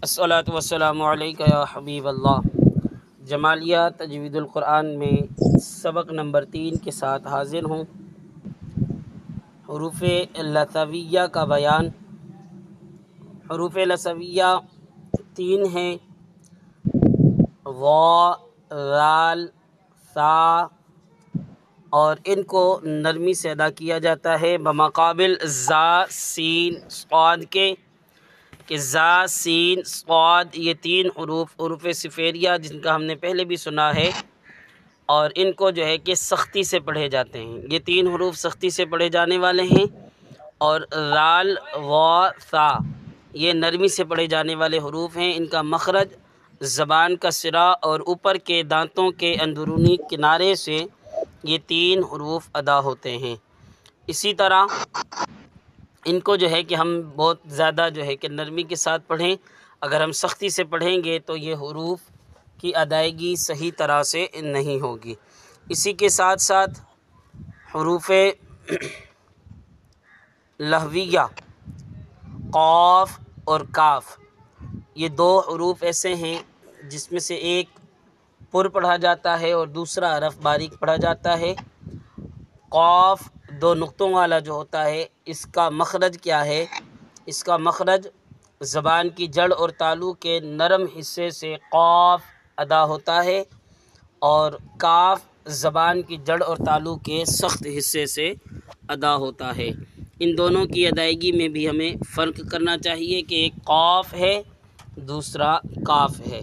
الصلاۃ والسلام علیکہ یا حبیب اللہ۔ جمالیہ تجوید القرآن میں سبق نمبر 3 کے ساتھ حاضر ہوں۔ حروف لثویہ کا بیان۔ حروف لثویہ 3 ہیں: وا، ذال، ثا، اور ان کو نرمی سے ادا کیا جاتا ہے بمقابل زا، سین، صاد کے، کہ زا، سین، صاد یہ 3 حروف صفیریہ جن کا ہم نے پہلے بھی سنا ہے، اور ان کو جو ہے کہ سختی سے پڑھے جاتے ہیں۔ یہ 3 حروف سختی سے پڑھے جانے والے ہیں، اور ذال، وا، ثا یہ نرمی سے پڑھے جانے والے حروف ہیں۔ ان کا مخرج زبان کا سرا اور اوپر کے دانتوں کے اندرونی کنارے سے یہ 3 حروف ادا ہوتے ہیں۔ اسی طرح ان کو جو ہے کہ ہم بہت زیادہ جو ہے کہ نرمی کے ساتھ پڑھیں۔ اگر ہم سختی سے پڑھیں گے تو یہ حروف کی ادائیگی صحیح طرح سے نہیں ہوگی۔ اسی کے ساتھ ساتھ حروف لہویہ قاف اور کاف، یہ 2 حروف ایسے ہیں جس میں سے ایک پر پڑھا جاتا ہے اور دوسرا رف باریک پڑھا جاتا ہے۔ قاف 2 نقطوں والا جو ہوتا ہے، اس کا مخرج کیا ہے؟ اس کا مخرج زبان کی جڑ اور تالو کے نرم حصے سے قاف ادا ہوتا ہے، اور کاف زبان کی جڑ اور تالو کے سخت حصے سے ادا ہوتا ہے۔ ان دونوں کی ادائیگی میں بھی ہمیں فرق کرنا چاہیے کہ ایک قاف ہے، دوسرا کاف ہے۔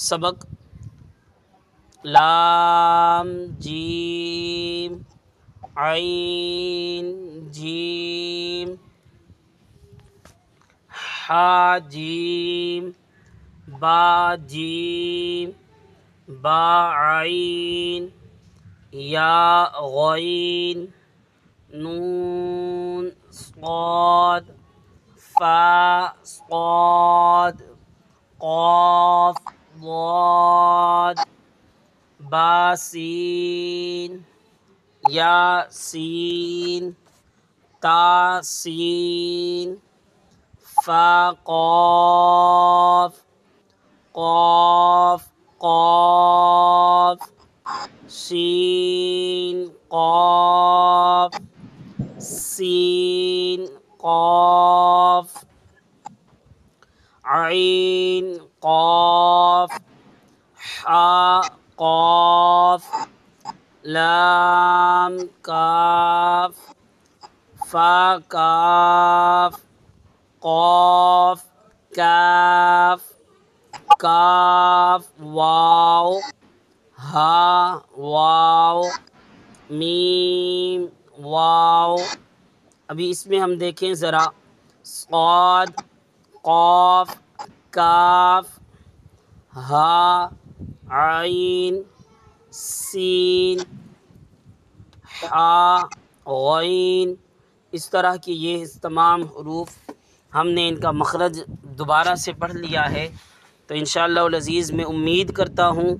سبق: لام، جیم، عین، جیم، حا، جیم، با، جیم، با، عین، یا، غین، نون، صاد، فا، صاد، قاف، ضاد، با، سین، یا، سین، تا، سین، فا، قاف، قاف، قاف، سین، قاف، سین، قاف، عین، قاف، حا، قاف، لام، کاف، فا، کاف، قاف، کاف، کاف، واو، ہا، واو، میم، واو۔ ابھی اس میں ہم دیکھیں ذرا، صاد، قاف، کاف، ہا، عین، سین، حا، غین، اس طرح کی یہ تمام حروف ہم نے ان کا مخرج دوبارہ سے پڑھ لیا ہے۔ تو انشاءاللہ العزیز میں امید کرتا ہوں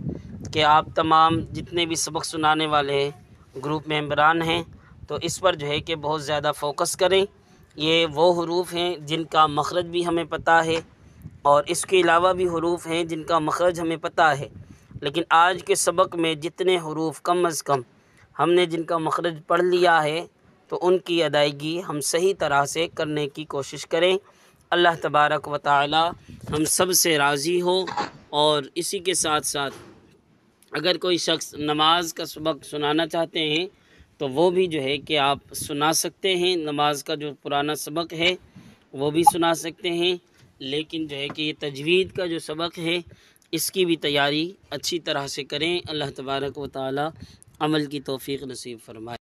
کہ آپ تمام جتنے بھی سبق سنانے والے گروپ ممبران ہیں تو اس پر جو ہے کہ بہت زیادہ فوکس کریں۔ یہ وہ حروف ہیں جن کا مخرج بھی ہمیں پتہ ہے، اور اس کے علاوہ بھی حروف ہیں جن کا مخرج ہمیں پتہ ہے، لیکن آج کے سبق میں جتنے حروف کم از کم ہم نے جن کا مخرج پڑھ لیا ہے تو ان کی ادائیگی ہم صحیح طرح سے کرنے کی کوشش کریں۔ اللہ تبارک و تعالی ہم سب سے راضی ہو۔ اور اسی کے ساتھ ساتھ اگر کوئی شخص نماز کا سبق سنانا چاہتے ہیں تو وہ بھی جو ہے کہ آپ سنا سکتے ہیں۔ نماز کا جو پرانا سبق ہے وہ بھی سنا سکتے ہیں، لیکن جو ہے کہ یہ تجوید کا جو سبق ہے اس کی بھی تیاری اچھی طرح سے کریں۔ اللہ تبارک و تعالی عمل کی توفیق نصیب فرمائے۔